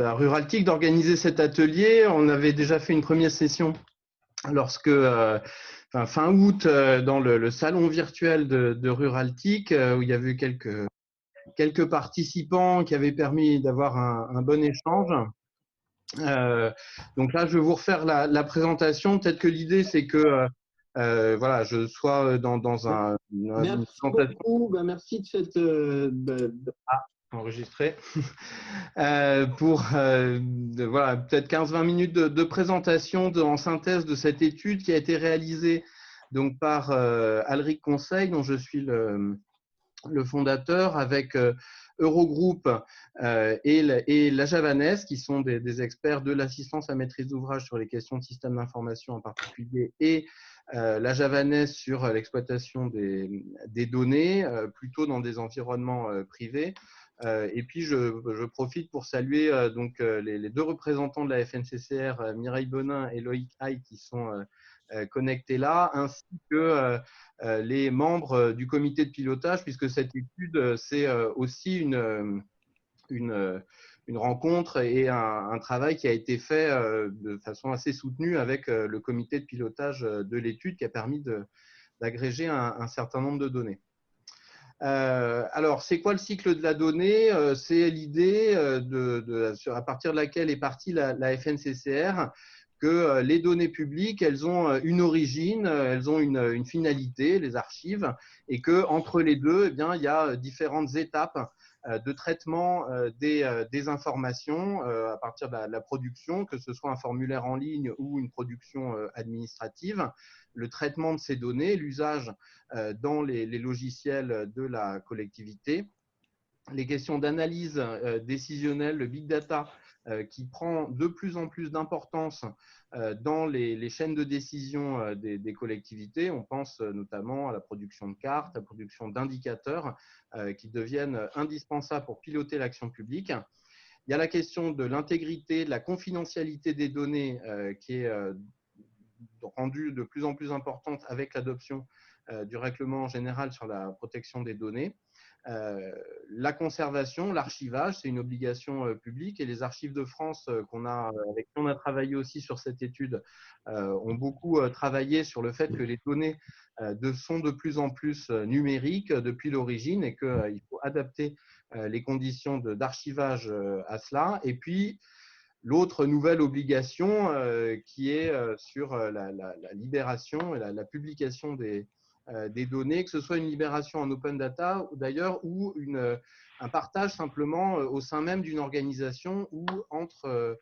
à Ruraltic d'organiser cet atelier. On avait déjà fait une première session lorsque, fin août, dans le salon virtuel de Ruraltic, où il y avait eu quelques participants qui avaient permis d'avoir un bon échange. Donc là, je vais vous refaire la présentation. Peut-être que l'idée, c'est que voilà, je sois dans une Merci présentation. beaucoup. Merci de cette. Enregistré pour voilà, peut-être 15-20 minutes de présentation en synthèse de cette étude qui a été réalisée donc par Alric Conseil, dont je suis le fondateur, avec Eurogroupe et la Javanese, qui sont des experts de l'assistance à maîtrise d'ouvrage sur les questions de système d'information en particulier, et la Javanese sur l'exploitation des données, plutôt dans des environnements privés. Et puis, je profite pour saluer donc les deux représentants de la FNCCR, Mireille Bonin et Loïc Haye, qui sont connectés là, ainsi que les membres du comité de pilotage, puisque cette étude, c'est aussi une rencontre et un travail qui a été fait de façon assez soutenue avec le comité de pilotage de l'étude, qui a permis d'agréger un certain nombre de données. Alors, c'est quoi le cycle de la donnée? C'est l'idée à partir de laquelle est partie la FNCCR, que les données publiques, elles ont une origine, elles ont une finalité, les archives, et qu'entre les deux, eh bien, il y a différentes étapes de traitement des informations à partir de la production, que ce soit un formulaire en ligne ou une production administrative, le traitement de ces données, l'usage dans les logiciels de la collectivité, les questions d'analyse décisionnelle, le big data qui prend de plus en plus d'importance dans les chaînes de décision des collectivités. On pense notamment à la production de cartes, à la production d'indicateurs qui deviennent indispensables pour piloter l'action publique. Il y a la question de l'intégrité, de la confidentialité des données qui est rendue de plus en plus importante avec l'adoption du règlement général sur la protection des données. La conservation, l'archivage, c'est une obligation publique, et les archives de France avec qui on a travaillé aussi sur cette étude ont beaucoup travaillé sur le fait que les données sont de plus en plus numériques depuis l'origine, et qu'il faut adapter les conditions d'archivage à cela. Et puis, l'autre nouvelle obligation qui est sur la libération et la publication des données, que ce soit une libération en open data d'ailleurs, ou un partage simplement au sein même d'une organisation ou entre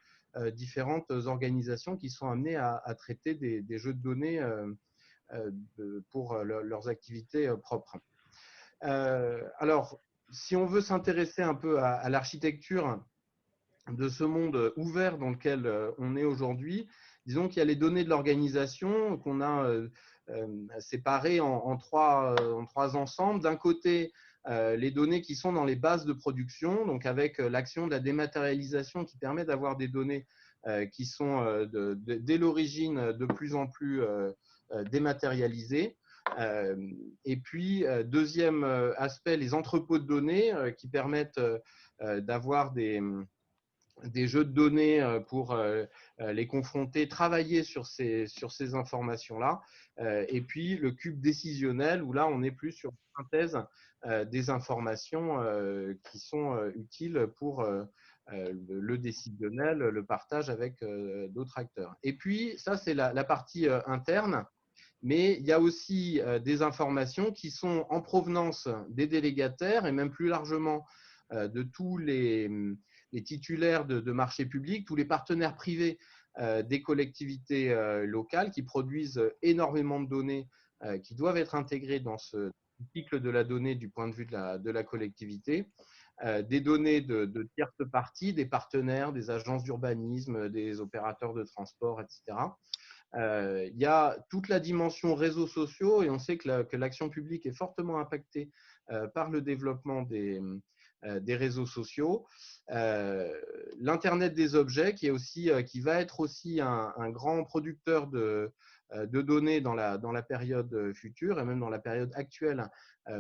différentes organisations qui sont amenées à traiter des jeux de données pour leurs activités propres. Alors, si on veut s'intéresser un peu à l'architecture de ce monde ouvert dans lequel on est aujourd'hui, disons qu'il y a les données de l'organisation qu'on a séparées en trois ensembles. D'un côté, les données qui sont dans les bases de production, donc avec l'action de la dématérialisation qui permet d'avoir des données qui sont dès l'origine de plus en plus dématérialisées. Et puis, deuxième aspect, les entrepôts de données qui permettent d'avoir des jeux de données pour les confronter, travailler sur ces informations-là. Et puis, le cube décisionnel, où là, on est plus sur la synthèse des informations qui sont utiles pour le décisionnel, le partage avec d'autres acteurs. Et puis, ça, c'est la partie interne. Mais il y a aussi des informations qui sont en provenance des délégataires, et même plus largement de tous les titulaires de marchés publics, tous les partenaires privés des collectivités locales qui produisent énormément de données qui doivent être intégrées dans ce cycle de la donnée du point de vue de la collectivité. Des données de tierces parties, des partenaires, des agences d'urbanisme, des opérateurs de transport, etc. Il y a toute la dimension réseaux sociaux, et on sait que l'action publique est fortement impactée par le développement des réseaux sociaux. L'Internet des objets qui va être aussi un grand producteur de données dans la période future et même dans la période actuelle.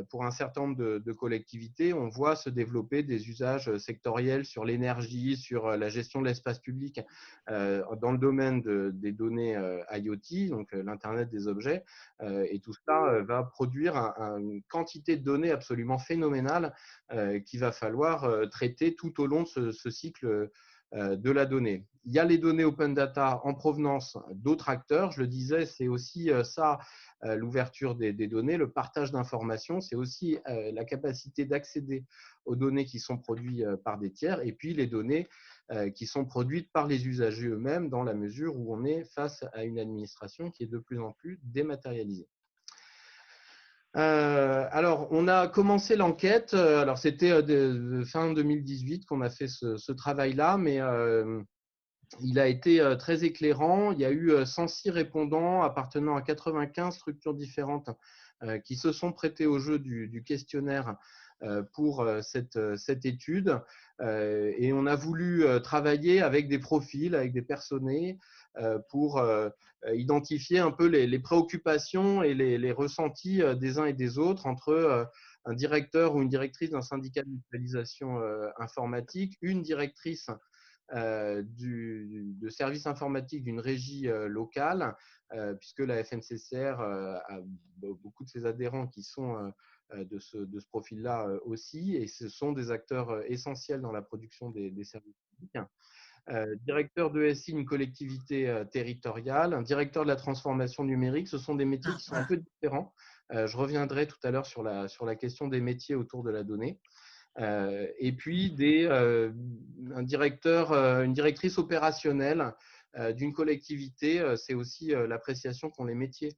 Pour un certain nombre de collectivités, on voit se développer des usages sectoriels sur l'énergie, sur la gestion de l'espace public dans le domaine des données IoT, donc l'Internet des objets. Et tout cela va produire une quantité de données absolument phénoménale qu'il va falloir traiter tout au long de ce cycle de la donnée. Il y a les données open data en provenance d'autres acteurs. Je le disais, c'est aussi ça, l'ouverture des données, le partage d'informations. C'est aussi la capacité d'accéder aux données qui sont produites par des tiers et puis les données qui sont produites par les usagers eux-mêmes dans la mesure où on est face à une administration qui est de plus en plus dématérialisée. Alors, on a commencé l'enquête. Alors, c'était fin 2018 qu'on a fait ce travail-là, mais il a été très éclairant. Il y a eu 106 répondants appartenant à 95 structures différentes qui se sont prêtés au jeu du questionnaire pour cette étude. Et on a voulu travailler avec des profils, avec des personas pour identifier un peu les préoccupations et les ressentis des uns et des autres entre un directeur ou une directrice d'un syndicat de mutualisation informatique, une directrice de services informatiques d'une régie locale, puisque la FNCCR a beaucoup de ses adhérents qui sont de ce profil-là aussi, et ce sont des acteurs essentiels dans la production des services publics. Directeur de SI, une collectivité territoriale, un directeur de la transformation numérique, ce sont des métiers qui sont un peu différents. Je reviendrai tout à l'heure sur la question des métiers autour de la donnée. Et puis un directeur, une directrice opérationnelle d'une collectivité, c'est aussi l'appréciation qu'ont les métiers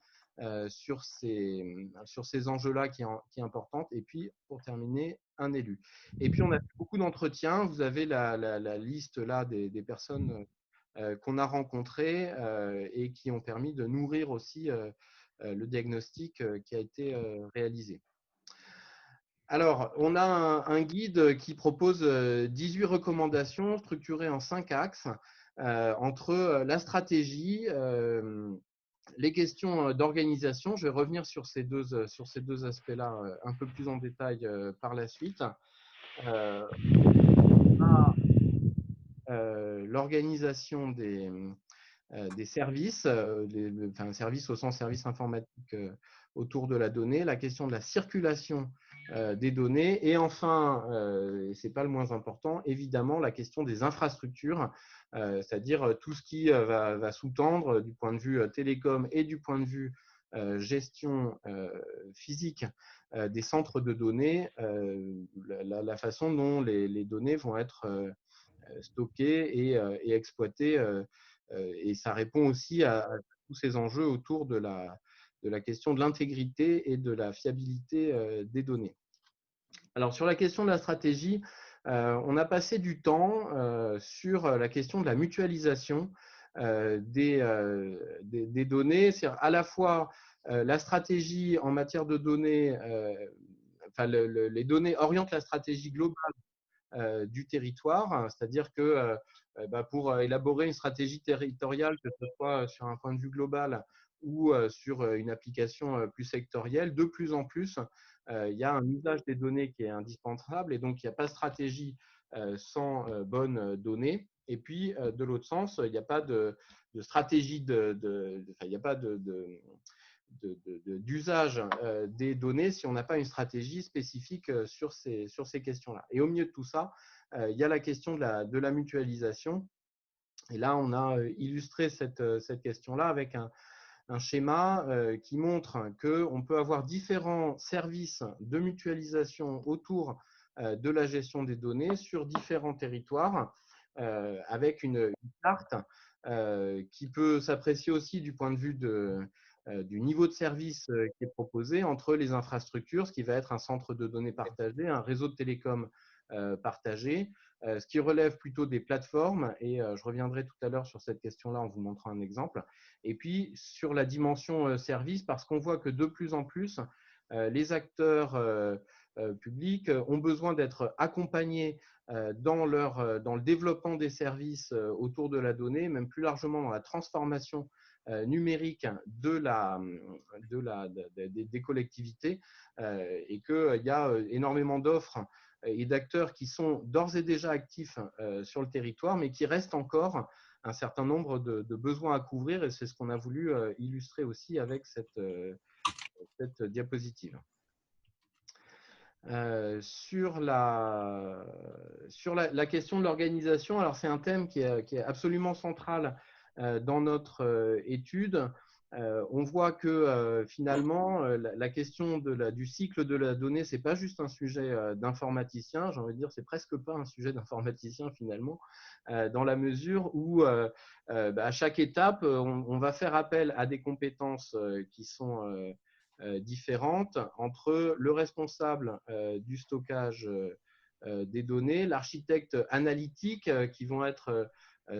sur ces enjeux-là qui est importante. Et puis, pour terminer, un élu. Et puis, on a fait beaucoup d'entretiens. Vous avez la liste là des personnes qu'on a rencontrées et qui ont permis de nourrir aussi le diagnostic qui a été réalisé. Alors, on a un guide qui propose 18 recommandations structurées en 5 axes entre la stratégie, les questions d'organisation. Je vais revenir sur ces deux aspects-là un peu plus en détail par la suite. L'organisation des services, services au sens services informatiques autour de la donnée, la question de la circulation des données et enfin, et ce n'est pas le moins important, évidemment la question des infrastructures, c'est-à-dire tout ce qui va sous-tendre du point de vue télécom et du point de vue gestion physique des centres de données, la façon dont les données vont être stockées et exploitées. Et ça répond aussi à tous ces enjeux autour de la question de l'intégrité et de la fiabilité des données. Alors, sur la question de la stratégie, on a passé du temps sur la question de la mutualisation des données. C'est-à-dire à la fois la stratégie en matière de données, les données orientent la stratégie globale du territoire, c'est-à-dire que pour élaborer une stratégie territoriale, que ce soit sur un point de vue global ou sur une application plus sectorielle, de plus en plus, il y a un usage des données qui est indispensable et donc il n'y a pas de stratégie sans bonnes données. Et puis, de l'autre sens, il n'y a pas de stratégie, il n'y a pas d'usage des données si on n'a pas une stratégie spécifique sur ces questions-là. Et au milieu de tout ça, il y a la question de la mutualisation. Et là, on a illustré cette question-là avec un schéma qui montre qu'on peut avoir différents services de mutualisation autour de la gestion des données sur différents territoires avec une carte qui peut s'apprécier aussi du point de vue du niveau de service qui est proposé entre les infrastructures, ce qui va être un centre de données partagé, un réseau de télécom partagé, ce qui relève plutôt des plateformes, et je reviendrai tout à l'heure sur cette question-là en vous montrant un exemple. Et puis, sur la dimension service, parce qu'on voit que de plus en plus, les acteurs publics ont besoin d'être accompagnés dans le développement des services autour de la donnée, même plus largement dans la transformation numérique des collectivités et qu'il y a énormément d'offres et d'acteurs qui sont d'ores et déjà actifs sur le territoire, mais qui restent encore un certain nombre de besoins à couvrir, et c'est ce qu'on a voulu illustrer aussi avec cette diapositive. Sur la question de l'organisation, alors c'est un thème qui est absolument central dans notre étude. On voit que finalement, la question du cycle de la donnée, ce n'est pas juste un sujet d'informaticien, j'ai envie de dire, c'est presque pas un sujet d'informaticien finalement, dans la mesure où à chaque étape, on va faire appel à des compétences qui sont différentes entre le responsable du stockage des données, l'architecte analytique qui vont être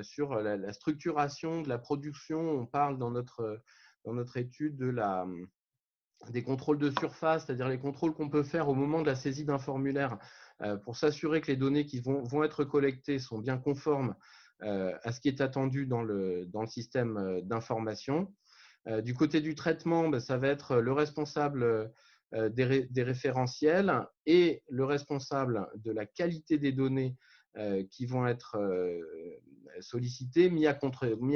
sur la structuration de la production. On parle dans notre étude des contrôles de surface, c'est-à-dire les contrôles qu'on peut faire au moment de la saisie d'un formulaire pour s'assurer que les données qui vont être collectées sont bien conformes à ce qui est attendu dans le système d'information. Du côté du traitement, ça va être le responsable des référentiels et le responsable de la qualité des données qui vont être sollicitées, mis à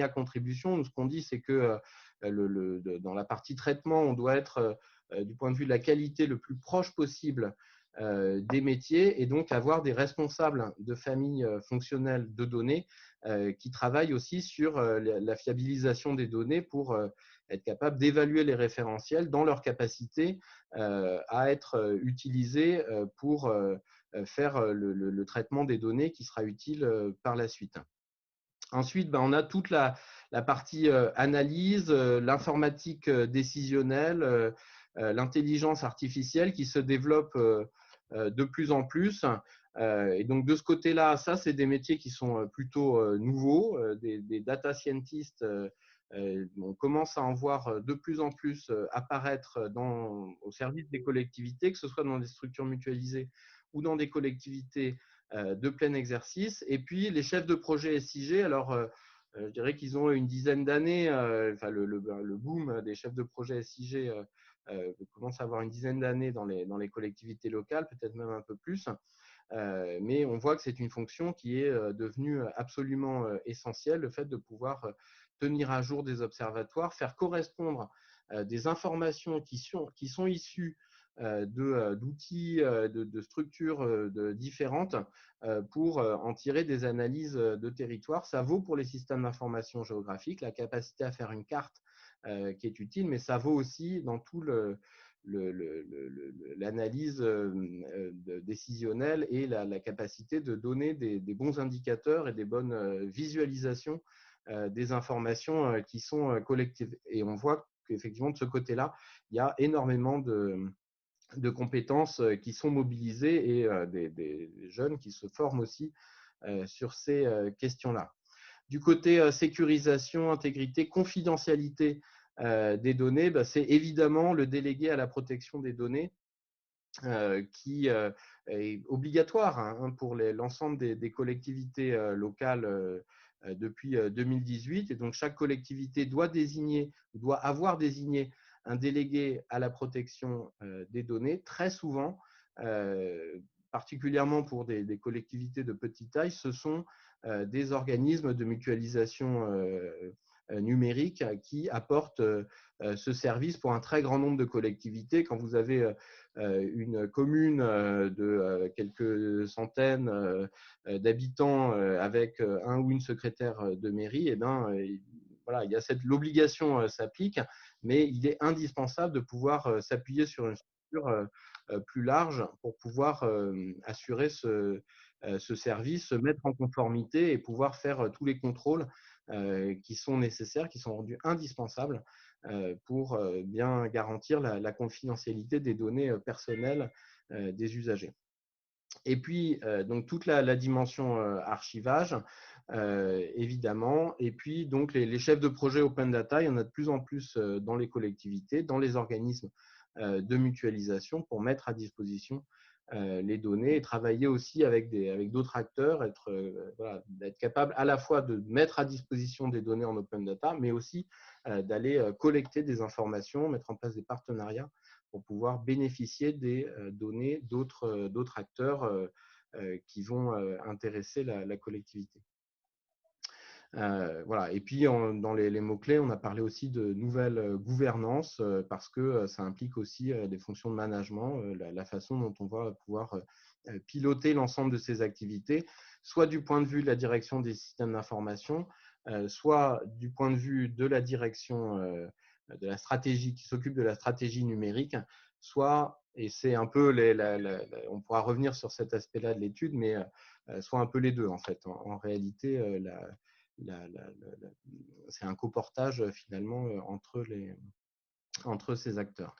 contribution. Nous, ce qu'on dit, c'est que dans la partie traitement, on doit être, du point de vue de la qualité, le plus proche possible des métiers et donc avoir des responsables de familles fonctionnelles de données qui travaillent aussi sur la fiabilisation des données pour être capable d'évaluer les référentiels dans leur capacité à être utilisés pour faire le traitement des données qui sera utile par la suite. Ensuite, on a toute la partie analyse, l'informatique décisionnelle, l'intelligence artificielle qui se développe de plus en plus. Et donc, de ce côté-là, ça, c'est des métiers qui sont plutôt nouveaux. Des data scientists, on commence à en voir de plus en plus apparaître au service des collectivités, que ce soit dans des structures mutualisées ou dans des collectivités de plein exercice. Et puis, les chefs de projet SIG, alors, je dirais qu'ils ont une dizaine d'années, le boom des chefs de projet SIG commence à avoir une dizaine d'années dans les collectivités locales, peut-être même un peu plus. Mais on voit que c'est une fonction qui est devenue absolument essentielle, le fait de pouvoir tenir à jour des observatoires, faire correspondre des informations qui sont issues d'outils, de structures différentes pour en tirer des analyses de territoire. Ça vaut pour les systèmes d'information géographique, la capacité à faire une carte qui est utile, mais ça vaut aussi dans tout l'analyse décisionnelle et la capacité de donner des bons indicateurs et des bonnes visualisations des informations qui sont collectives. Et on voit qu'effectivement, de ce côté-là, il y a énormément de compétences qui sont mobilisées et des jeunes qui se forment aussi sur ces questions-là. Du côté sécurisation, intégrité, confidentialité des données, c'est évidemment le délégué à la protection des données qui est obligatoire pour l'ensemble des collectivités locales depuis 2018. Et donc, chaque collectivité doit avoir désigné un délégué à la protection des données. Très souvent, particulièrement pour des collectivités de petite taille, ce sont des organismes de mutualisation numérique qui apportent ce service pour un très grand nombre de collectivités. Quand vous avez une commune de quelques centaines d'habitants avec un ou une secrétaire de mairie, et voilà, l'obligation s'applique, mais il est indispensable de pouvoir s'appuyer sur une structure plus large pour pouvoir assurer ce service, se mettre en conformité et pouvoir faire tous les contrôles qui sont nécessaires, qui sont rendus indispensables pour bien garantir la confidentialité des données personnelles des usagers. Et puis, donc toute la dimension archivage, évidemment. Et puis, donc les chefs de projet Open Data, il y en a de plus en plus dans les collectivités, dans les organismes de mutualisation pour mettre à disposition les données et travailler aussi avec d'autres acteurs, voilà, d'être capable à la fois de mettre à disposition des données en open data, mais aussi d'aller collecter des informations, mettre en place des partenariats pour pouvoir bénéficier des données d'autres acteurs qui vont intéresser la collectivité. Voilà. Et puis, dans les mots-clés, on a parlé aussi de nouvelle gouvernance parce que ça implique aussi des fonctions de management, la façon dont on va pouvoir piloter l'ensemble de ces activités, soit du point de vue de la direction des systèmes d'information, soit du point de vue de la direction de la stratégie qui s'occupe de la stratégie numérique, soit, et c'est un peu, on pourra revenir sur cet aspect-là de l'étude, mais soit un peu les deux en fait. En réalité, c'est un coportage finalement entre ces acteurs.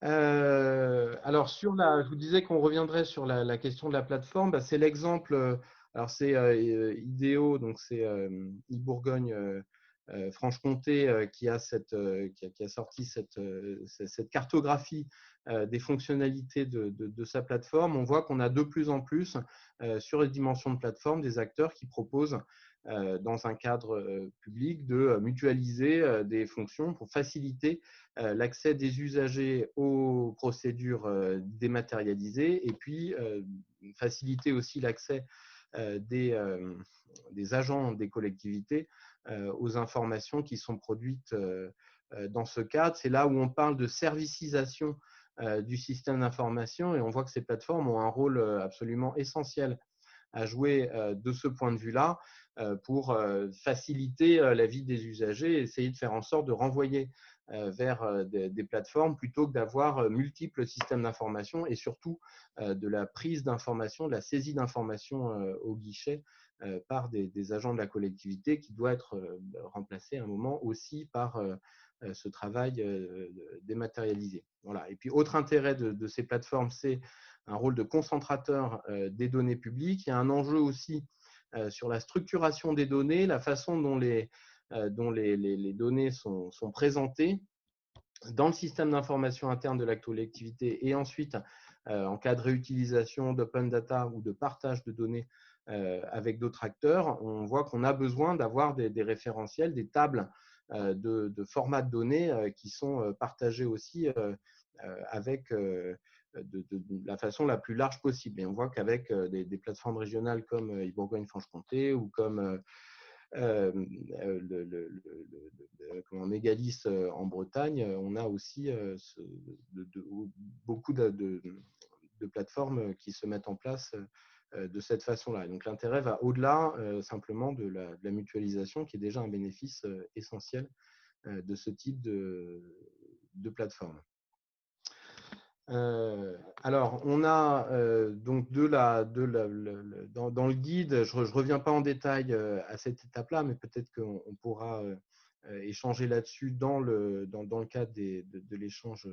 Alors, je vous disais qu'on reviendrait sur la question de la plateforme. C'est l'exemple, alors c'est IDEO, donc c'est Bourgogne Franche-Comté qui a sorti cette cartographie des fonctionnalités de sa plateforme. On voit qu'on a de plus en plus sur les dimensions de plateforme des acteurs qui proposent dans un cadre public de mutualiser des fonctions pour faciliter l'accès des usagers aux procédures dématérialisées et puis faciliter aussi l'accès des agents des collectivités aux informations qui sont produites dans ce cadre. C'est là où on parle de servicisation du système d'information et on voit que ces plateformes ont un rôle absolument essentiel à jouer de ce point de vue-là pour faciliter la vie des usagers et essayer de faire en sorte de renvoyer vers des plateformes plutôt que d'avoir multiples systèmes d'information et surtout de la prise d'information, de la saisie d'informations au guichet par des agents de la collectivité qui doit être remplacé à un moment aussi par ce travail dématérialisé. Voilà. Et puis, autre intérêt de ces plateformes, c'est un rôle de concentrateur des données publiques. Il y a un enjeu aussi sur la structuration des données, la façon dont les données sont présentées dans le système d'information interne de la collectivité et ensuite en cas de réutilisation d'open data ou de partage de données avec d'autres acteurs, on voit qu'on a besoin d'avoir des référentiels, des tables de formats de données qui sont partagés aussi avec de la façon la plus large possible. Et on voit qu'avec des plateformes régionales comme Bourgogne-Franche-Comté ou comme Mégalis en Bretagne, on a aussi beaucoup de plateformes qui se mettent en place de cette façon-là. Donc l'intérêt va au-delà simplement de la mutualisation, qui est déjà un bénéfice essentiel de ce type de plateforme. Alors, on a donc dans le guide, je ne reviens pas en détail à cette étape-là, mais peut-être qu'on pourra échanger là-dessus dans le cadre de l'échange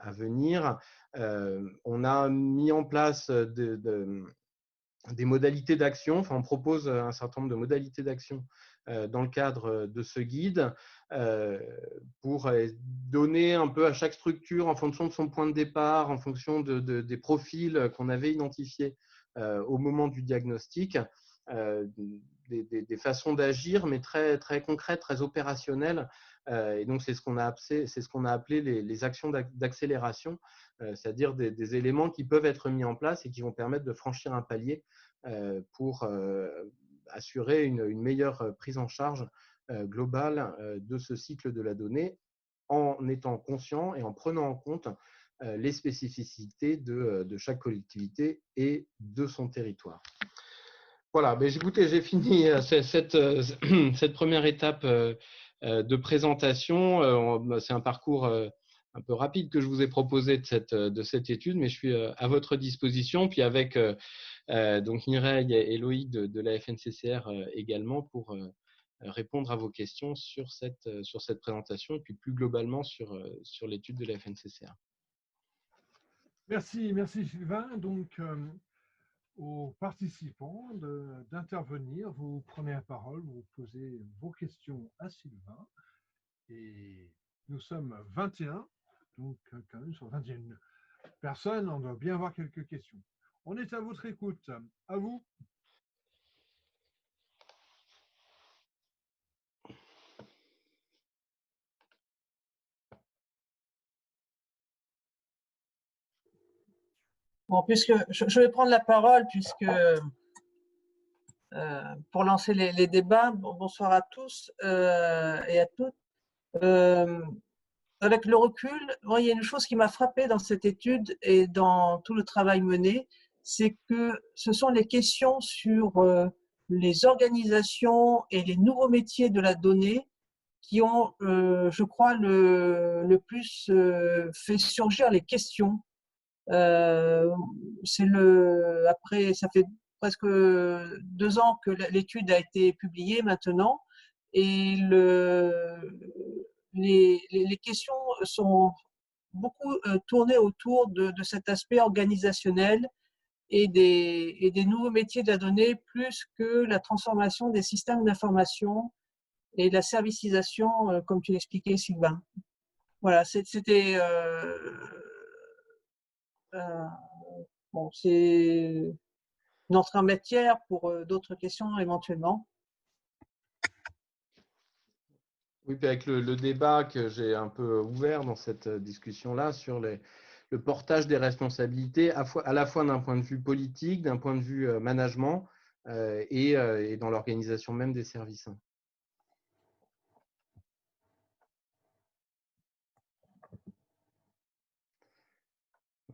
à venir. On a mis en place des modalités d'action. Enfin, on propose un certain nombre de modalités d'action dans le cadre de ce guide pour donner un peu à chaque structure, en fonction de son point de départ, en fonction des profils qu'on avait identifiés au moment du diagnostic, des façons d'agir, mais très, très concrètes, très opérationnelles. Et donc, c'est ce qu'on a appelé les actions d'accélération, c'est-à-dire des éléments qui peuvent être mis en place et qui vont permettre de franchir un palier pour assurer une meilleure prise en charge globale de ce cycle de la donnée en étant conscient et en prenant en compte les spécificités de chaque collectivité et de son territoire. Voilà, ben, écoutez, j'ai fini cette première étape de présentation. C'est un parcours un peu rapide que je vous ai proposé de cette étude, mais je suis à votre disposition, puis avec donc Mireille et Loïc de la FNCCR également pour répondre à vos questions sur cette présentation et puis plus globalement sur l'étude de la FNCCR. Merci Sylvain. Donc, aux participants d'intervenir, vous prenez la parole, vous posez vos questions à Sylvain. Et nous sommes 21 Donc, quand même, sur 21 personnes, on doit bien avoir quelques questions. On est à votre écoute. À vous. Bon, puisque je vais prendre la parole, puisque pour lancer les débats, bonsoir à tous et à toutes. Avec le recul, moi, il y a une chose qui m'a frappée dans cette étude et dans tout le travail mené, c'est que ce sont les questions sur les organisations et les nouveaux métiers de la donnée qui ont, je crois, le plus fait surgir les questions. Après, ça fait presque 2 ans que l'étude a été publiée maintenant, et les questions sont beaucoup tournées autour de cet aspect organisationnel et des nouveaux métiers de la donnée, plus que la transformation des systèmes d'information et la servicisation, comme tu l'expliquais, Sylvain. Voilà, c'était bon, c'est une entrée en matière pour d'autres questions éventuellement. Oui, puis avec le débat que j'ai un peu ouvert dans cette discussion-là sur le portage des responsabilités, à la fois d'un point de vue politique, d'un point de vue management et dans l'organisation même des services.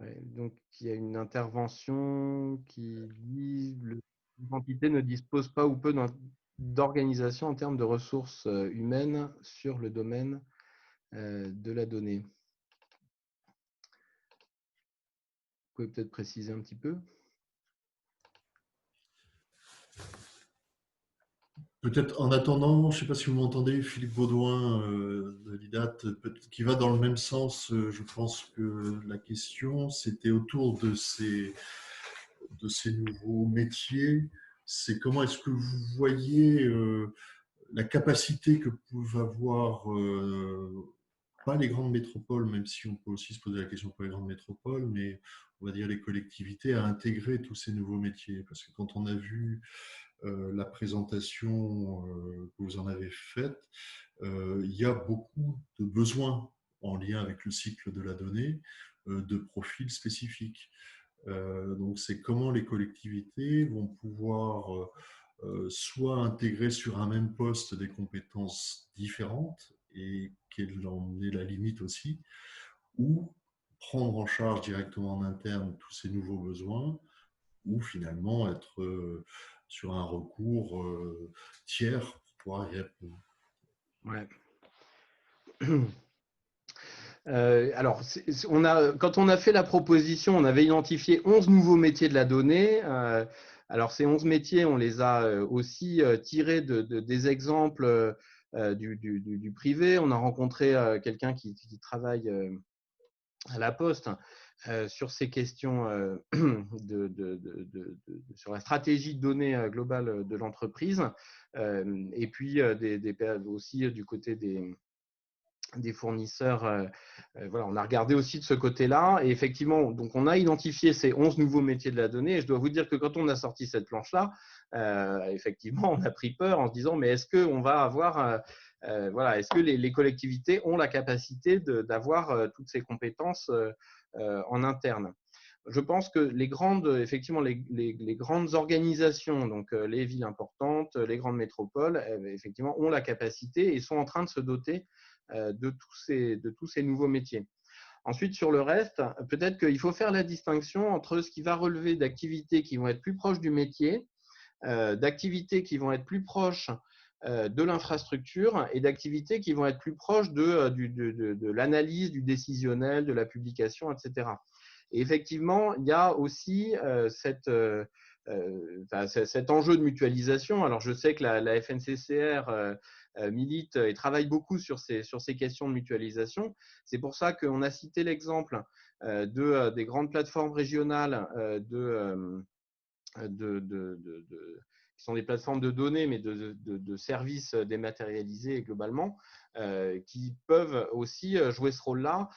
Ouais, donc, il y a une intervention qui dit que l'entité ne dispose pas ou peu d'organisation en termes de ressources humaines sur le domaine de la donnée. Vous pouvez peut-être préciser un petit peu? Peut-être en attendant, je ne sais pas si vous m'entendez, Philippe Baudouin de l'IDAT, qui va dans le même sens. Je pense que la question, c'était autour de ces nouveaux métiers. C'est comment est-ce que vous voyez la capacité que peuvent avoir, pas les grandes métropoles, même si on peut aussi se poser la question pour les grandes métropoles, mais on va dire les collectivités, à intégrer tous ces nouveaux métiers. Parce que quand on a vu la présentation que vous en avez faite, il y a beaucoup de besoins en lien avec le cycle de la donnée, de profils spécifiques. Donc, c'est comment les collectivités vont pouvoir soit intégrer sur un même poste des compétences différentes et quelle en est la limite aussi, ou prendre en charge directement en interne tous ces nouveaux besoins, ou finalement être sur un recours tiers pour pouvoir y répondre. Ouais. Alors, quand on a fait la proposition, on avait identifié 11 nouveaux métiers de la donnée. Alors, ces 11 métiers, on les a aussi tirés des exemples du privé. On a rencontré quelqu'un qui travaille à la Poste sur ces questions sur la stratégie de données globale de l'entreprise, et puis aussi du côté des fournisseurs. Voilà, on a regardé aussi de ce côté-là, et effectivement, donc on a identifié ces 11 nouveaux métiers de la donnée, et je dois vous dire que quand on a sorti cette planche-là, effectivement, on a pris peur en se disant, mais est-ce qu'on va avoir… voilà, est-ce que les collectivités ont la capacité d'avoir toutes ces compétences en interne? Je pense que effectivement, les grandes organisations, donc les villes importantes, les grandes métropoles, effectivement, ont la capacité et sont en train de se doter de tous ces nouveaux métiers. Ensuite, sur le reste, peut-être qu'il faut faire la distinction entre ce qui va relever d'activités qui vont être plus proches du métier, d'activités qui vont être plus proches de l'infrastructure et d'activités qui vont être plus proches de l'analyse, du décisionnel, de la publication, etc. Et effectivement, il y a aussi cet enjeu de mutualisation. Alors, je sais que la FNCCR milite et travaille beaucoup sur ces questions de mutualisation. C'est pour ça qu'on a cité l'exemple des grandes plateformes régionales qui sont des plateformes de données, mais de services dématérialisés globalement, qui peuvent aussi jouer ce rôle-là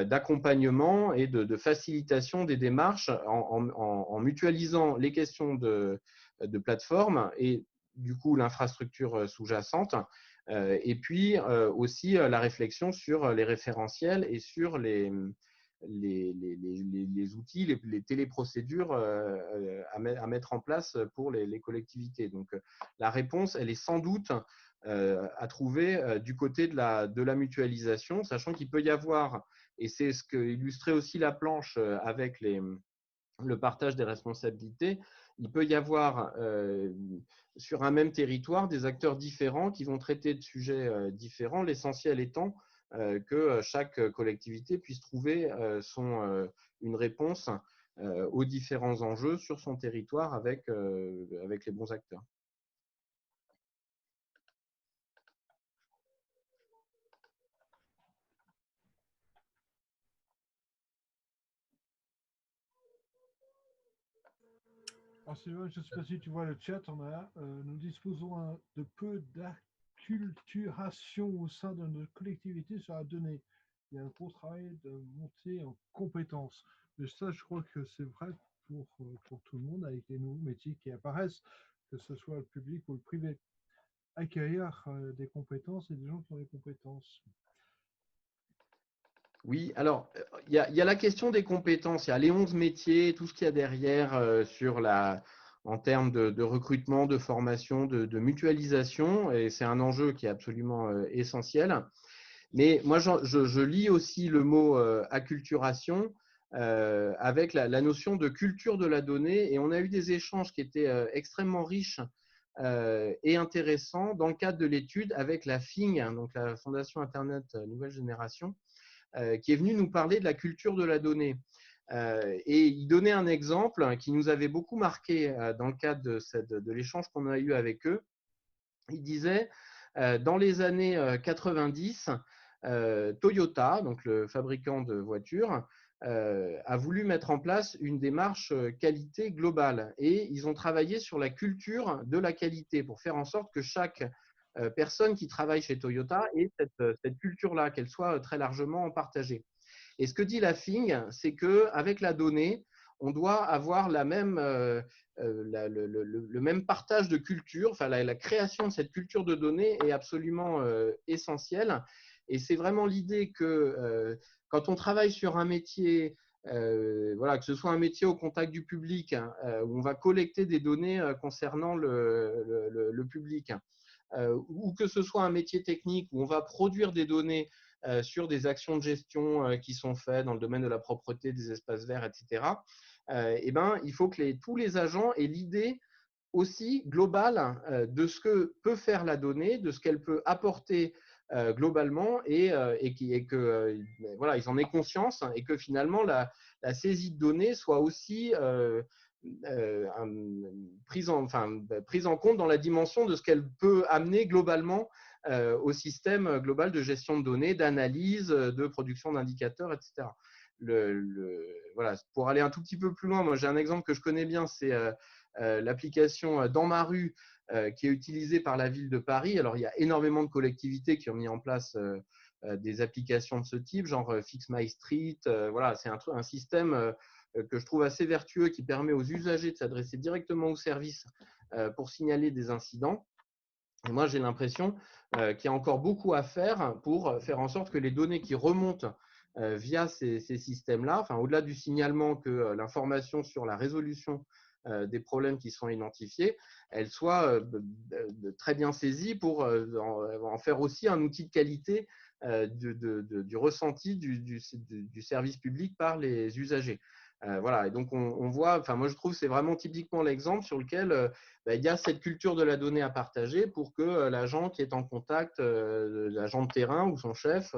d'accompagnement et de facilitation des démarches en mutualisant les questions de plateforme et du coup l'infrastructure sous-jacente et puis aussi la réflexion sur les référentiels et sur les outils, les téléprocédures à mettre en place pour les collectivités. Donc, la réponse, elle est sans doute à trouver du côté de la mutualisation, sachant qu'il peut y avoir, et c'est ce que illustrait aussi la planche avec le partage des responsabilités, il peut y avoir sur un même territoire des acteurs différents qui vont traiter de sujets différents, l'essentiel étant que chaque collectivité puisse trouver une réponse aux différents enjeux sur son territoire avec les bons acteurs. Alors, Sylvain, je ne sais pas si tu vois le chat, nous disposons de peu d'acculturation au sein de notre collectivité sur la donnée. Il y a un gros travail de montée en compétences. Mais ça, je crois que c'est vrai pour tout le monde avec les nouveaux métiers qui apparaissent, que ce soit le public ou le privé. Acquérir des compétences et des gens qui ont des compétences. Oui, alors, il y a la question des compétences, il y a les 11 métiers, tout ce qu'il y a derrière en termes de recrutement, de formation, de mutualisation, et c'est un enjeu qui est absolument essentiel. Mais moi, je lis aussi le mot acculturation avec la notion de culture de la donnée, et on a eu des échanges qui étaient extrêmement riches et intéressants dans le cadre de l'étude avec la FING, donc la Fondation Internet Nouvelle Génération, qui est venu nous parler de la culture de la donnée. Et il donnait un exemple qui nous avait beaucoup marqué dans le cadre de l'échange qu'on a eu avec eux. Il disait, dans les années 90, Toyota, donc le fabricant de voitures, a voulu mettre en place une démarche qualité globale. Et ils ont travaillé sur la culture de la qualité pour faire en sorte que chaque personne qui travaille chez Toyota ait cette culture-là, qu'elle soit très largement partagée. Et ce que dit la FING, c'est qu'avec la donnée, on doit avoir le même partage de culture. Enfin, la création de cette culture de données est absolument essentielle. Et c'est vraiment l'idée que quand on travaille sur un métier, voilà, que ce soit un métier au contact du public, où on va collecter des données concernant le public, ou que ce soit un métier technique où on va produire des données sur des actions de gestion qui sont faites dans le domaine de la propreté des espaces verts, etc., eh ben, il faut que tous les agents aient l'idée aussi globale de ce que peut faire la donnée, de ce qu'elle peut apporter globalement et que voilà, ils en aient conscience et que finalement la saisie de données soit aussi prise en compte dans la dimension de ce qu'elle peut amener globalement au système global de gestion de données, d'analyse, de production d'indicateurs, etc. Voilà, pour aller un tout petit peu plus loin, moi j'ai un exemple que je connais bien, c'est l'application Dans ma rue qui est utilisée par la ville de Paris. Alors il y a énormément de collectivités qui ont mis en place des applications de ce type, genre Fix My Street. Voilà, c'est un système que je trouve assez vertueux qui permet aux usagers de s'adresser directement au service pour signaler des incidents. Et moi, j'ai l'impression qu'il y a encore beaucoup à faire pour faire en sorte que les données qui remontent via ces systèmes-là, enfin, au-delà du signalement, que l'information sur la résolution des problèmes qui sont identifiés, elle soit très bien saisie pour en faire aussi un outil de qualité du ressenti du service public par les usagers. Voilà, et donc on voit, enfin moi je trouve que c'est vraiment typiquement l'exemple sur lequel il y a cette culture de la donnée à partager pour que l'agent qui est en contact, l'agent de terrain ou son chef,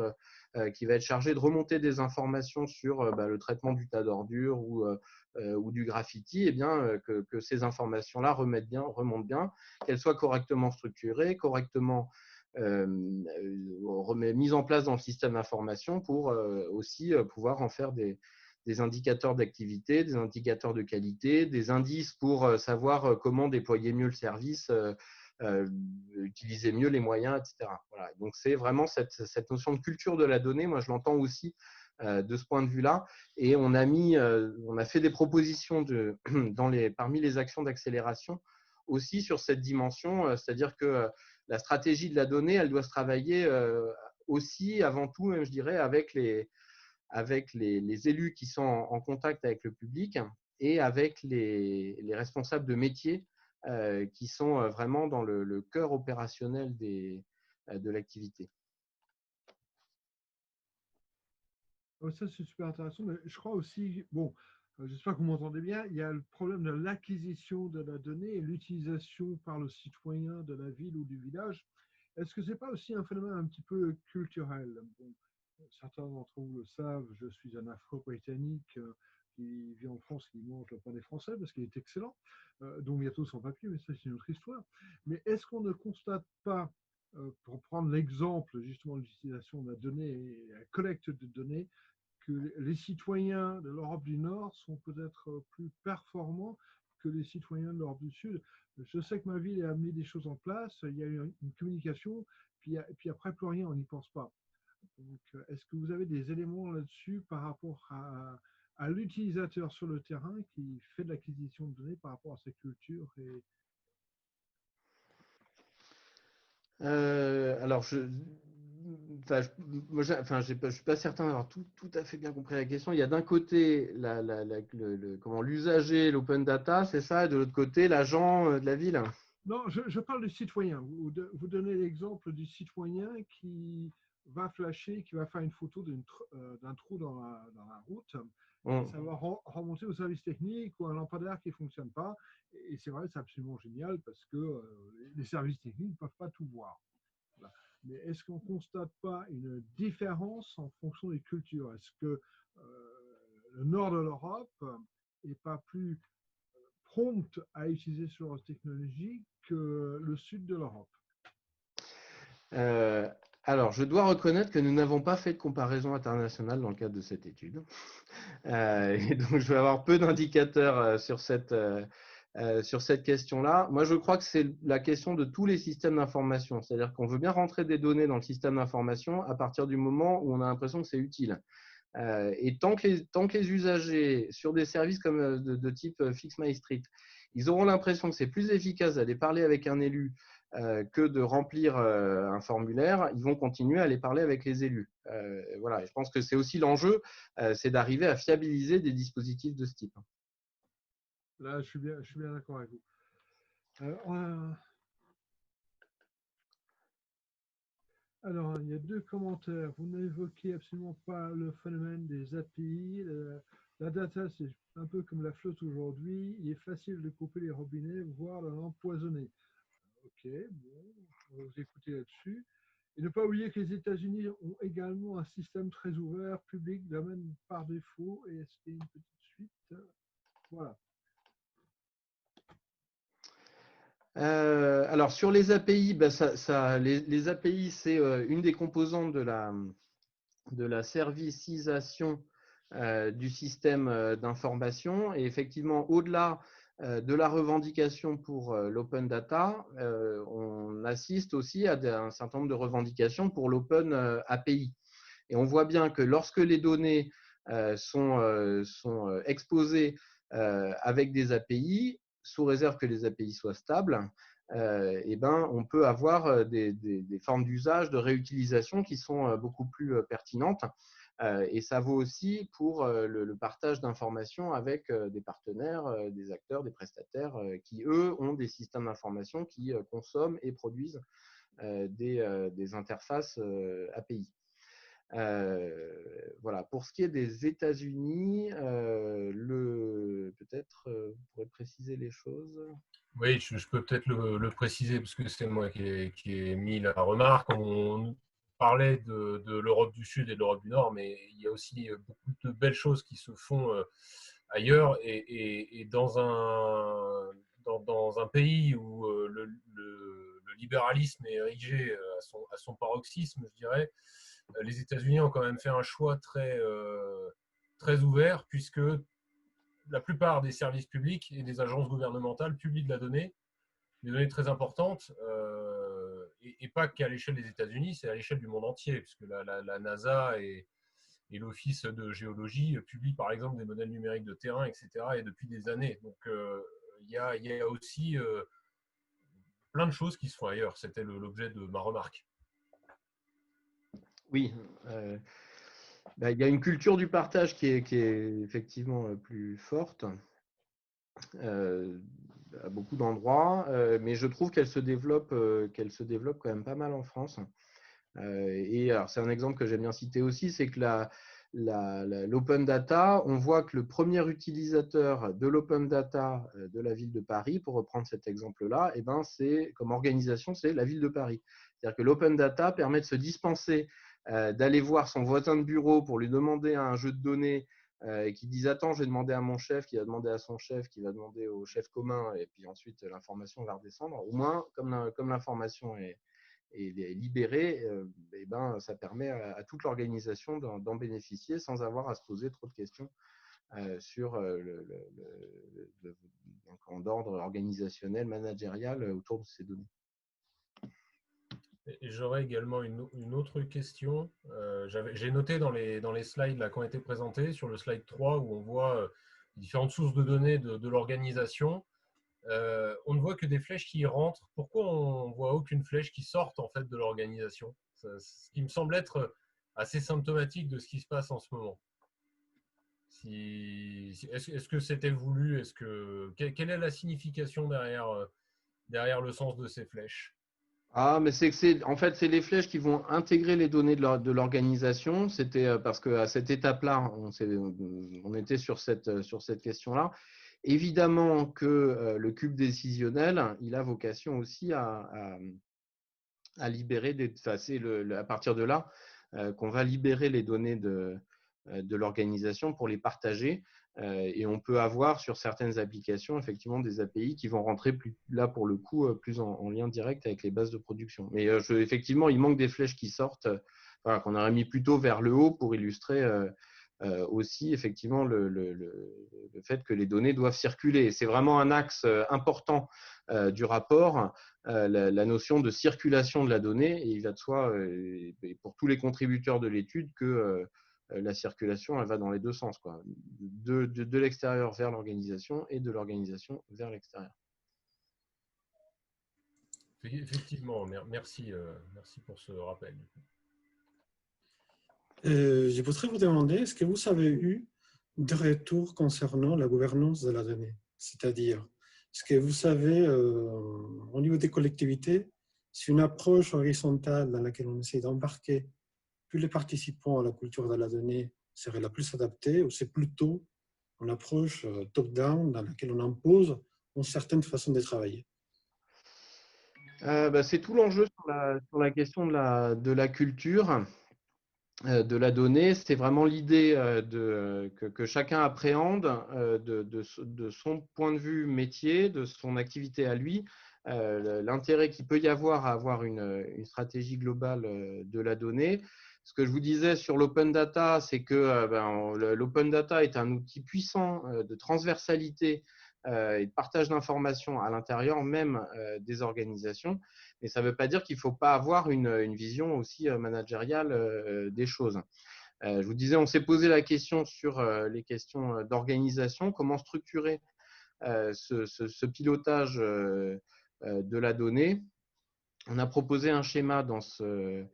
qui va être chargé de remonter des informations sur le traitement du tas d'ordures ou du graffiti, eh bien, que ces informations-là remontent bien, qu'elles soient correctement structurées, correctement mises en place dans le système d'information pour aussi pouvoir en faire des indicateurs d'activité, des indicateurs de qualité, des indices pour savoir comment déployer mieux le service utiliser mieux les moyens, etc. Voilà. Donc, c'est vraiment cette notion de culture de la donnée. Moi, je l'entends aussi de ce point de vue-là. Et on a fait des propositions parmi les actions d'accélération aussi sur cette dimension, c'est-à-dire que la stratégie de la donnée, elle doit se travailler aussi, avant tout, même, je dirais, avec les élus qui sont en contact avec le public et avec les responsables de métier qui sont vraiment dans le cœur opérationnel de l'activité. Ça, c'est super intéressant. Mais je crois aussi, bon, j'espère que vous m'entendez bien, il y a le problème de l'acquisition de la donnée et l'utilisation par le citoyen de la ville ou du village. Est-ce que ce n'est pas aussi un phénomène un petit peu culturel? Bon, certains d'entre vous le savent, je suis un Afro-Britannique qui vit en France, qui mange le pain des Français parce qu'il est excellent, donc bientôt sans papier, mais ça c'est une autre histoire. Mais est-ce qu'on ne constate pas, pour prendre l'exemple justement de l'utilisation de la donnée et la collecte de données, que les citoyens de l'Europe du Nord sont peut-être plus performants que les citoyens de l'Europe du Sud? Je sais que ma ville a mis des choses en place, il y a eu une communication, puis après plus rien, on n'y pense pas. Donc, est-ce que vous avez des éléments là-dessus par rapport à l'utilisateur sur le terrain qui fait de l'acquisition de données par rapport à sa culture Alors, je ne suis pas certain d'avoir tout à fait bien compris la question. Il y a d'un côté l'usager, l'open data, c'est ça, et de l'autre côté l'agent de la ville. Non, je parle du citoyen. Vous donnez l'exemple du citoyen qui va flasher, qui va faire une photo d'un trou dans la route. Et ça va remonter au service technique ou un lampadaire qui ne fonctionne pas. Et c'est vrai, c'est absolument génial parce que les services techniques ne peuvent pas tout voir. Voilà. Mais est-ce qu'on ne constate pas une différence en fonction des cultures? Est-ce que le nord de l'Europe n'est pas plus prompte à utiliser ce genre de technologie que le sud de l'Europe? Alors, je dois reconnaître que nous n'avons pas fait de comparaison internationale dans le cadre de cette étude. Et donc, je vais avoir peu d'indicateurs sur cette question-là. Moi, je crois que c'est la question de tous les systèmes d'information. C'est-à-dire qu'on veut bien rentrer des données dans le système d'information à partir du moment où on a l'impression que c'est utile. Et tant que les usagers sur des services comme de type Fix My Street, ils auront l'impression que c'est plus efficace d'aller parler avec un élu que de remplir un formulaire, ils vont continuer à aller parler avec les élus. Voilà, et je pense que c'est aussi l'enjeu, c'est d'arriver à fiabiliser des dispositifs de ce type. Là, je suis bien d'accord avec vous. Alors, il y a deux commentaires. Vous n'évoquez absolument pas le phénomène des API. La data, c'est un peu comme la flotte aujourd'hui. Il est facile de couper les robinets, voire de l'empoisonner. Ok, bon, on va vous écouter là-dessus. Et ne pas oublier que les États-Unis ont également un système très ouvert, public, domaine par défaut. Et est-ce qu'il y a une petite suite? Voilà. Alors, sur les API, les API, c'est une des composantes de la servicisation du système d'information. Et effectivement, au-delà de la revendication pour l'open data, on assiste aussi à un certain nombre de revendications pour l'open API. Et on voit bien que lorsque les données sont exposées avec des API, sous réserve que les API soient stables, on peut avoir des formes d'usage, de réutilisation qui sont beaucoup plus pertinentes. Et ça vaut aussi pour le partage d'informations avec des partenaires, des acteurs, des prestataires qui, eux, ont des systèmes d'information qui consomment et produisent des interfaces API. Voilà. Pour ce qui est des États-Unis, peut-être vous pourrez préciser les choses. Oui, je peux peut-être le préciser parce que c'est moi qui ai mis la remarque. On parlait de l'Europe du Sud et de l'Europe du Nord, mais il y a aussi beaucoup de belles choses qui se font ailleurs et dans un pays où le libéralisme est érigé à son paroxysme, je dirais, les États-Unis ont quand même fait un choix très ouvert puisque la plupart des services publics et des agences gouvernementales publient de la donnée des données très importantes, et pas qu'à l'échelle des États-Unis, c'est à l'échelle du monde entier, puisque la NASA et l'Office de géologie publient par exemple des modèles numériques de terrain, etc., et depuis des années. Donc il y a aussi plein de choses qui se font ailleurs. C'était l'objet de ma remarque. Oui, il y a une culture du partage qui est effectivement plus forte à beaucoup d'endroits, mais je trouve qu'elle se développe quand même pas mal en France. Et alors, c'est un exemple que j'aime bien citer aussi, c'est que l'open data, on voit que le premier utilisateur de l'open data de la ville de Paris, pour reprendre cet exemple-là, eh ben, c'est comme organisation, c'est la ville de Paris. C'est-à-dire que l'open data permet de se dispenser d'aller voir son voisin de bureau pour lui demander un jeu de données et qui disent attends, je vais demander à mon chef, qui va demander à son chef, qui va demander au chef commun, et puis ensuite l'information va redescendre. Au moins, comme l'information est libérée, et ben, ça permet à toute l'organisation d'en bénéficier sans avoir à se poser trop de questions sur d'ordre organisationnel, managérial autour de ces données. Et j'aurais également une autre question. J'ai noté dans les slides là, qui ont été présentés, sur le slide 3, où on voit différentes sources de données de l'organisation. On ne voit que des flèches qui rentrent. Pourquoi on ne voit aucune flèche qui sorte en fait, de l'organisation? Ce qui me semble être assez symptomatique de ce qui se passe en ce moment. Est-ce que c'était voulu? Quelle est la signification derrière le sens de ces flèches? Ah, mais en fait, c'est les flèches qui vont intégrer les données de l'organisation. C'était parce qu'à cette étape-là, on était sur cette question-là. Évidemment que le cube décisionnel, il a vocation aussi à libérer à partir de là qu'on va libérer les données de l'organisation pour les partager. Et on peut avoir sur certaines applications effectivement des API qui vont rentrer là pour le coup plus en lien direct avec les bases de production. Mais effectivement, il manque des flèches qui sortent, qu'on aurait mis plutôt vers le haut pour illustrer aussi effectivement le fait que les données doivent circuler. C'est vraiment un axe important du rapport, la notion de circulation de la donnée. Et il va de soi, pour tous les contributeurs de l'étude, que la circulation, elle va dans les deux sens, quoi. De l'extérieur vers l'organisation et de l'organisation vers l'extérieur. Effectivement, merci pour ce rappel. Je voudrais vous demander, est-ce que vous avez eu des retours concernant la gouvernance de la donnée? C'est-à-dire, est-ce que vous savez, au niveau des collectivités, si une approche horizontale dans laquelle on essaie d'embarquer tous les participants à la culture de la donnée serait la plus adaptée, ou c'est plutôt une approche top-down dans laquelle on impose une certaine façon de travailler? C'est tout l'enjeu sur la question de la culture, de la donnée. C'est vraiment l'idée que chacun appréhende de son point de vue métier, de son activité à lui, l'intérêt qu'il peut y avoir à avoir une stratégie globale de la donnée. Ce que je vous disais sur l'open data, c'est que l'open data est un outil puissant de transversalité et de partage d'informations à l'intérieur même des organisations. Mais ça ne veut pas dire qu'il ne faut pas avoir une vision aussi managériale des choses. Je vous disais, on s'est posé la question sur les questions d'organisation, comment structurer ce pilotage de la donnée. On a proposé un schéma dans ce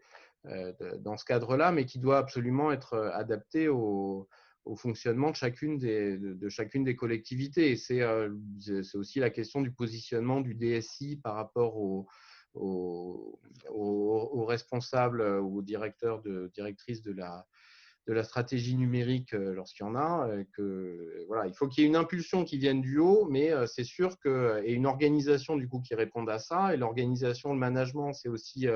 cadre-là, mais qui doit absolument être adapté au fonctionnement de chacune des collectivités. Et c'est aussi la question du positionnement du DSI par rapport aux responsables ou aux directeurs, directrices de la stratégie numérique lorsqu'il y en a. Il faut qu'il y ait une impulsion qui vienne du haut, mais c'est sûr et une organisation du coup qui réponde à ça. Et l'organisation, le management, c'est aussi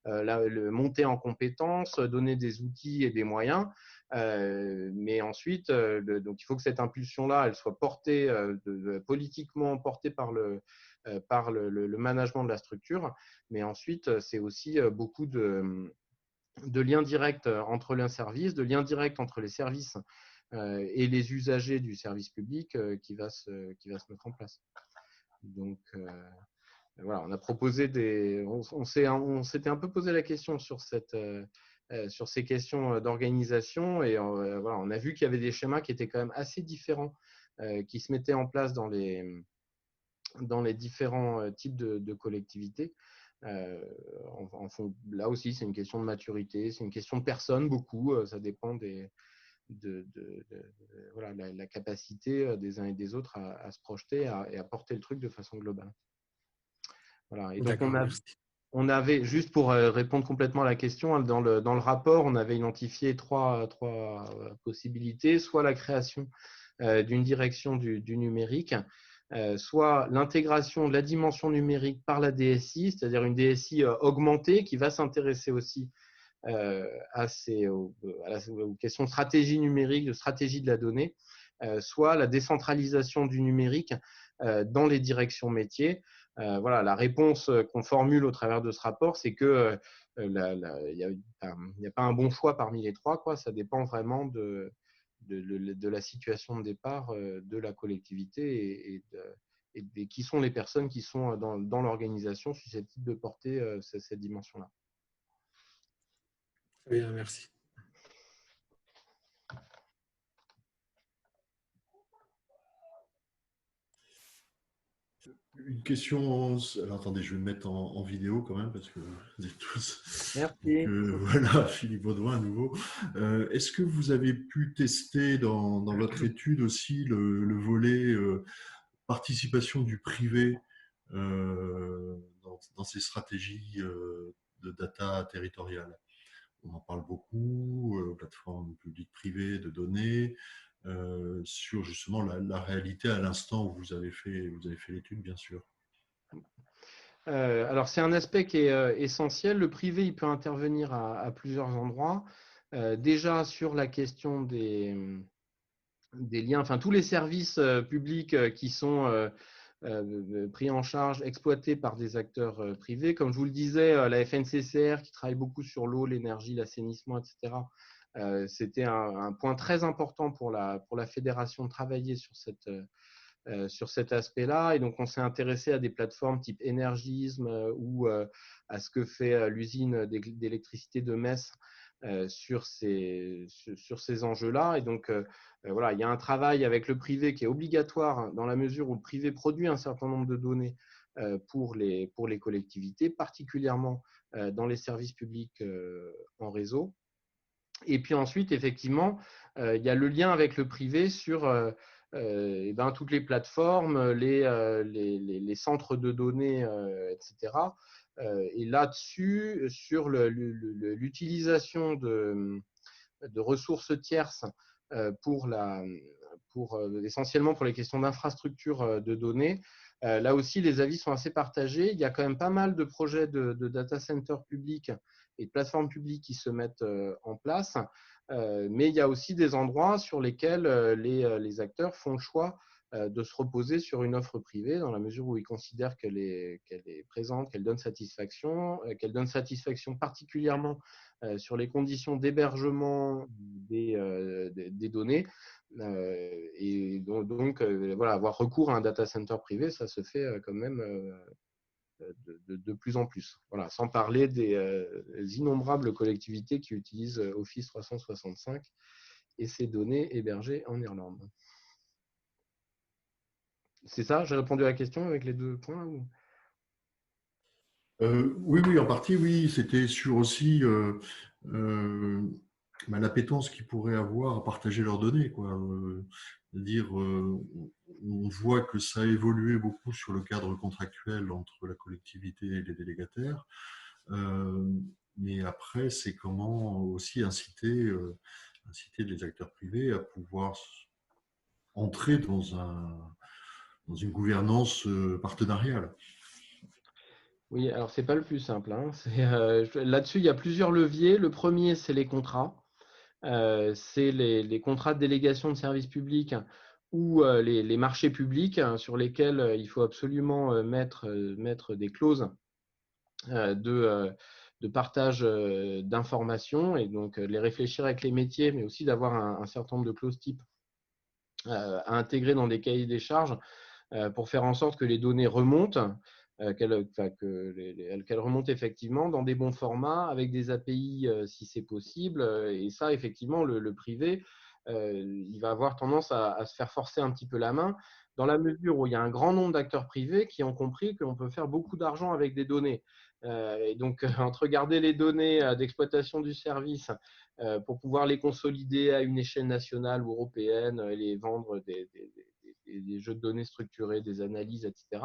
le monter en compétences, donner des outils et des moyens. Mais ensuite, donc il faut que cette impulsion-là, elle soit portée politiquement, portée par le management de la structure. Mais ensuite, c'est aussi beaucoup de liens directs entre les services, de liens directs entre les services et les usagers du service public qui va se mettre en place. Donc voilà, on a proposé on s'était un peu posé la question sur ces questions d'organisation et voilà, on a vu qu'il y avait des schémas qui étaient quand même assez différents qui se mettaient en place dans les différents types de collectivités. Là aussi, c'est une question de maturité, c'est une question de personnes, beaucoup. Ça dépend voilà, la capacité des uns et des autres à se projeter et à porter le truc de façon globale. Voilà. Et donc, on avait, juste pour répondre complètement à la question, dans le rapport, on avait identifié trois possibilités, soit la création d'une direction du numérique, soit l'intégration de la dimension numérique par la DSI, c'est-à-dire une DSI augmentée qui va s'intéresser aussi aux questions de stratégie numérique, de stratégie de la donnée, soit la décentralisation du numérique dans les directions métiers. Voilà, la réponse qu'on formule au travers de ce rapport, c'est que il n'y a pas un bon choix parmi les trois, quoi. Ça dépend vraiment de la situation de départ de la collectivité et qui sont les personnes qui sont dans l'organisation susceptibles de porter cette dimension-là. Très bien, merci. Une question, alors attendez, je vais me mettre en vidéo quand même parce que vous êtes tous. Merci. Voilà, Philippe Baudouin à nouveau. Est-ce que vous avez pu tester dans votre étude aussi le volet participation du privé dans ces stratégies de data territoriale? On en parle beaucoup, plateforme publique-privée de données. Sur justement la réalité à l'instant où vous avez fait l'étude, bien sûr. Alors, c'est un aspect qui est essentiel. Le privé, il peut intervenir à plusieurs endroits. Déjà, sur la question des liens, enfin, tous les services publics qui sont pris en charge, exploités par des acteurs privés. Comme je vous le disais, la FNCCR, qui travaille beaucoup sur l'eau, l'énergie, l'assainissement, etc., c'était un point très important pour la fédération de travailler sur cet aspect-là. Et donc, on s'est intéressé à des plateformes type Énergisme ou à ce que fait l'usine d'électricité de Metz sur ces enjeux-là. Et donc, voilà, il y a un travail avec le privé qui est obligatoire dans la mesure où le privé produit un certain nombre de données pour les collectivités, particulièrement dans les services publics en réseau. Et puis ensuite, effectivement, il y a le lien avec le privé sur toutes les plateformes, les centres de données, etc. Et là-dessus, sur l'utilisation de ressources tierces essentiellement pour les questions d'infrastructure de données, là aussi, les avis sont assez partagés. Il y a quand même pas mal de projets de data centers publics et de plateformes publiques qui se mettent en place. Mais il y a aussi des endroits sur lesquels les acteurs font le choix de se reposer sur une offre privée dans la mesure où ils considèrent qu'elle est présente, qu'elle donne satisfaction particulièrement sur les conditions d'hébergement des données. Et donc voilà, avoir recours à un data center privé, ça se fait quand même de plus en plus. Voilà, sans parler des innombrables collectivités qui utilisent Office 365 et ces données hébergées en Irlande. C'est ça, j'ai répondu à la question avec les deux points ou... Oui, en partie, oui. C'était sur aussi l'appétence qu'ils pourraient avoir à partager leurs données, quoi. On voit que ça a évolué beaucoup sur le cadre contractuel entre la collectivité et les délégataires. Mais après, c'est comment aussi inciter les acteurs privés à pouvoir entrer dans une gouvernance partenariale. Oui, alors c'est pas le plus simple, hein. Là-dessus, il y a plusieurs leviers. Le premier, c'est les contrats. C'est les contrats de délégation de services publics ou les marchés publics sur lesquels il faut absolument mettre des clauses de partage d'informations et donc les réfléchir avec les métiers, mais aussi d'avoir un certain nombre de clauses types à intégrer dans des cahiers des charges pour faire en sorte que les données remontent qu'elle remonte effectivement dans des bons formats, avec des API si c'est possible. Et ça, effectivement, le privé, il va avoir tendance à se faire forcer un petit peu la main, dans la mesure où il y a un grand nombre d'acteurs privés qui ont compris qu'on peut faire beaucoup d'argent avec des données. Et donc, entre garder les données d'exploitation du service pour pouvoir les consolider à une échelle nationale ou européenne, et les vendre des jeux de données structurés, des analyses, etc.,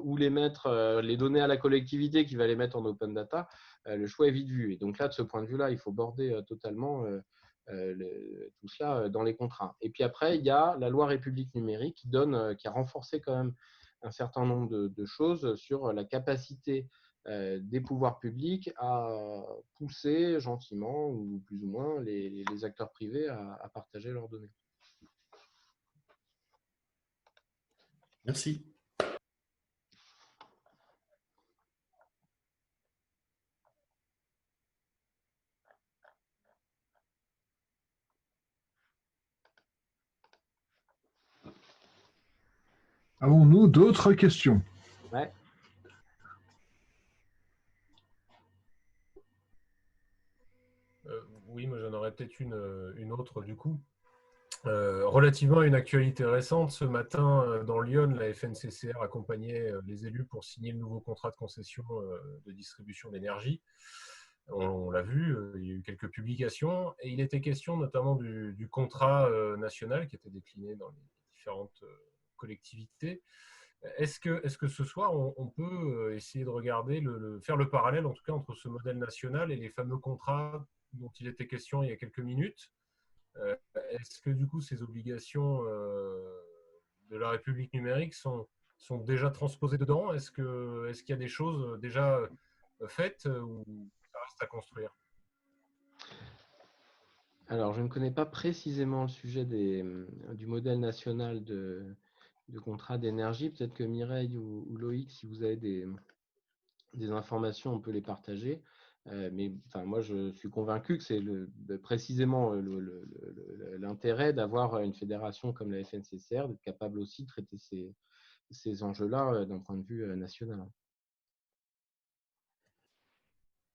ou les mettre, les donner à la collectivité qui va les mettre en open data, le choix est vite vu. Et donc là, de ce point de vue-là, il faut border totalement tout cela dans les contrats. Et puis après, il y a la loi République numérique qui a renforcé quand même un certain nombre de choses sur la capacité des pouvoirs publics à pousser gentiment ou plus ou moins les acteurs privés à partager leurs données. Merci. Avons-nous d'autres questions? Ouais. Oui, moi j'en aurais peut-être une autre du coup. Relativement à une actualité récente, ce matin dans Lyon, la FNCCR accompagnait les élus pour signer le nouveau contrat de concession de distribution d'énergie. On l'a vu, il y a eu quelques publications et il était question notamment du contrat national qui était décliné dans les différentes collectivités. Est-ce que ce soir, on peut essayer de regarder, faire le parallèle en tout cas entre ce modèle national et les fameux contrats dont il était question il y a quelques minutes? Est-ce que du coup ces obligations de la République numérique sont déjà transposées dedans? Est-ce qu'il y a des choses déjà faites ou ça reste à construire? Alors, je ne connais pas précisément le sujet du modèle national de contrat d'énergie. Peut-être que Mireille ou Loïc, si vous avez des informations, on peut les partager. Mais enfin, moi, je suis convaincu que c'est précisément l'intérêt d'avoir une fédération comme la FNCCR, d'être capable aussi de traiter ces enjeux-là d'un point de vue national.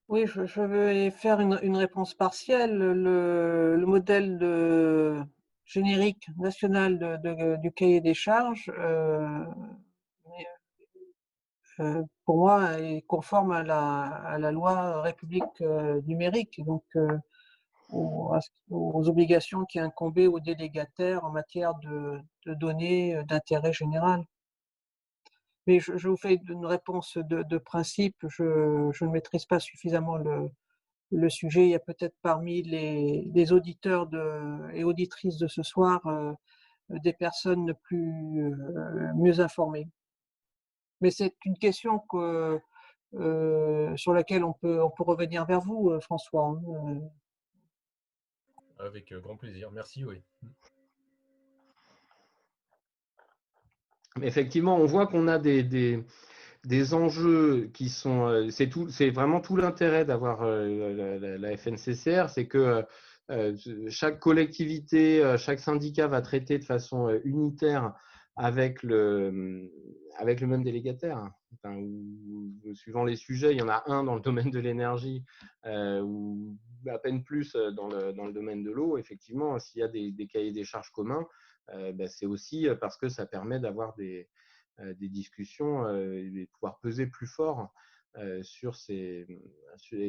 Oui, je vais faire une réponse partielle. Le modèle générique national du cahier des charges, pour moi, est conforme à la loi République numérique, donc aux obligations qui incombaient aux délégataires en matière de données d'intérêt général. Mais je vous fais une réponse de principe. Je ne maîtrise pas suffisamment le sujet. Il y a peut-être parmi les auditeurs et auditrices de ce soir des personnes mieux informées. Mais c'est une question sur laquelle on peut revenir vers vous, François. Avec grand plaisir. Merci, oui. Effectivement, on voit qu'on a des enjeux qui sont… C'est vraiment tout l'intérêt d'avoir la FNCCR, c'est que chaque collectivité, chaque syndicat va traiter de façon unitaire avec le même délégataire. Enfin, suivant les sujets, il y en a un dans le domaine de l'énergie ou à peine plus dans le domaine de l'eau. Effectivement, s'il y a des cahiers des charges communs, c'est aussi parce que ça permet d'avoir des discussions et de pouvoir peser plus fort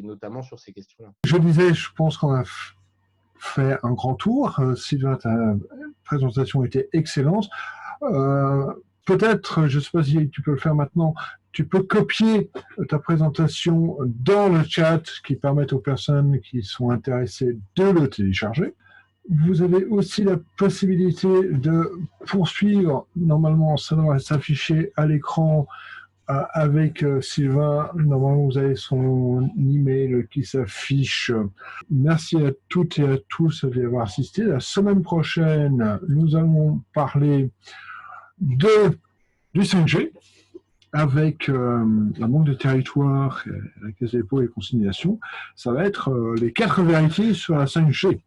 notamment sur ces questions-là. Je disais, je pense qu'on a fait un grand tour. Sylvain, ta présentation était excellente. Peut-être, je ne sais pas si tu peux le faire maintenant, tu peux copier ta présentation dans le chat qui permet aux personnes qui sont intéressées de le télécharger. Vous avez aussi la possibilité de poursuivre. Normalement, ça doit s'afficher à l'écran avec Sylvain. Normalement, vous avez son email qui s'affiche. Merci à toutes et à tous d'y avoir assisté. La semaine prochaine, nous allons parler du 5G avec la Banque de territoire, la Caisse des dépôts et consignations. Ça va être les 4 vérités sur la 5G.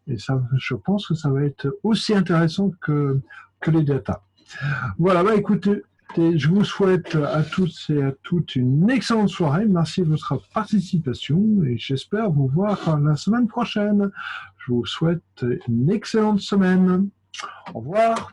Et ça, je pense que ça va être aussi intéressant que les datas. Voilà, écoutez, écoutez, je vous souhaite à tous et à toutes une excellente soirée. Merci de votre participation et j'espère vous voir la semaine prochaine. Je vous souhaite une excellente semaine. Au revoir.